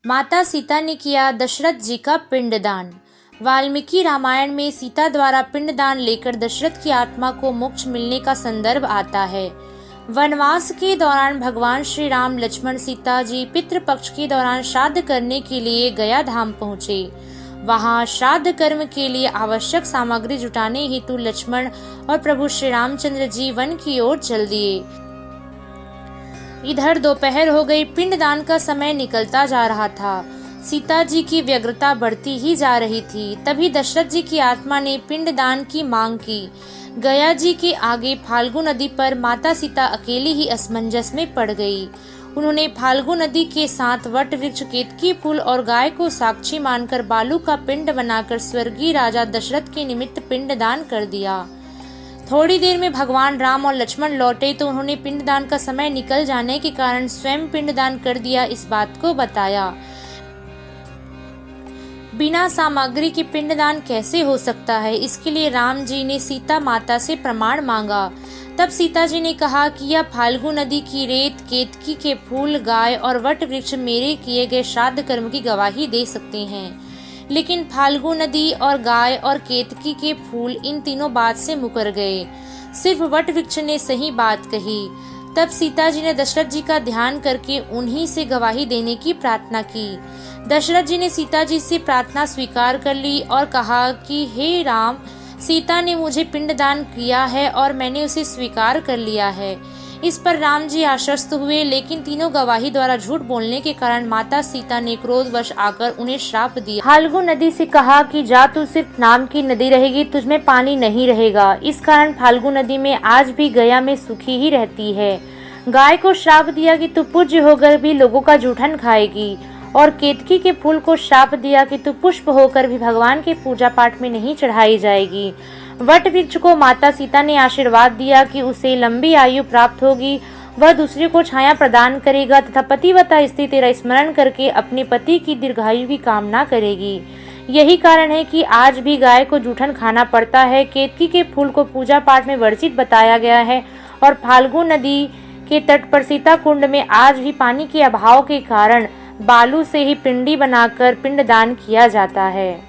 माता सीता ने किया दशरथ जी का पिंडदान। वाल्मीकि रामायण में सीता द्वारा पिंडदान लेकर दशरथ की आत्मा को मोक्ष मिलने का संदर्भ आता है। वनवास के दौरान भगवान श्री राम लक्ष्मण सीता जी पितृपक्ष के दौरान श्राद्ध करने के लिए गया धाम पहुँचे। वहां श्राद्ध कर्म के लिए आवश्यक सामग्री जुटाने हेतु लक्ष्मण और प्रभु श्री रामचंद्र जी वन की ओर चल दिए। इधर दोपहर हो गई, पिंडदान का समय निकलता जा रहा था। सीता जी की व्यग्रता बढ़ती ही जा रही थी। तभी दशरथ जी की आत्मा ने पिंडदान की मांग की। गया जी के आगे फाल्गु नदी पर माता सीता अकेली ही असमंजस में पड़ गई। उन्होंने फाल्गु नदी के साथ वट वृक्ष, केतकी फूल और गाय को साक्षी मानकर बालू का पिंड बनाकर स्वर्गीय राजा दशरथ के निमित्त पिंडदान कर दिया। थोड़ी देर में भगवान राम और लक्ष्मण लौटे तो उन्होंने पिंडदान का समय निकल जाने के कारण स्वयं पिंडदान कर दिया, इस बात को बताया। बिना सामग्री के पिंडदान कैसे हो सकता है? इसके लिए राम जी ने सीता माता से प्रमाण मांगा। तब सीता जी ने कहा कि यह फाल्गु नदी की रेत, केतकी के फूल, गाय और वट वृक्ष मेरे किए गए श्राद्ध कर्म की गवाही दे सकते हैं, लेकिन फाल्गु नदी और गाय और केतकी के फूल इन तीनों बात से मुकर गए। सिर्फ वट वृक्ष ने सही बात कही। तब सीता जी ने दशरथ जी का ध्यान करके उन्हीं से गवाही देने की प्रार्थना की। दशरथ जी ने सीता जी से प्रार्थना स्वीकार कर ली और कहा कि हे राम, सीता ने मुझे पिंडदान किया है और मैंने उसे स्वीकार कर लिया है। इस पर राम जी आश्वस्त हुए, लेकिन तीनों गवाही द्वारा झूठ बोलने के कारण माता सीता ने क्रोधवश आकर उन्हें श्राप दिया। फाल्गु नदी से कहा कि जा तू सिर्फ नाम की नदी रहेगी, तुझमें पानी नहीं रहेगा। इस कारण फाल्गु नदी में आज भी गया में सूखी ही रहती है। गाय को श्राप दिया कि तू पूज्य होकर भी लोगों का जूठन खाएगी, और केतकी के फूल को श्राप दिया कि तू पुष्प होकर भी भगवान के पूजा पाठ में नहीं चढ़ाई जाएगी। वट वृक्ष को माता सीता ने आशीर्वाद दिया कि उसे लंबी आयु प्राप्त होगी, वह दूसरे को छाया प्रदान करेगा तथा पतिव्रता स्त्री तेरा स्मरण करके अपने पति की दीर्घायु की कामना करेगी। यही कारण है कि आज भी गाय को जूठन खाना पड़ता है। केतकी के फूल को पूजा पाठ में वर्जित बताया गया है और फाल्गु नदी के तट पर सीता कुंड में आज भी पानी के अभाव के कारण बालू से ही पिंडी बनाकर पिंडदान किया जाता है।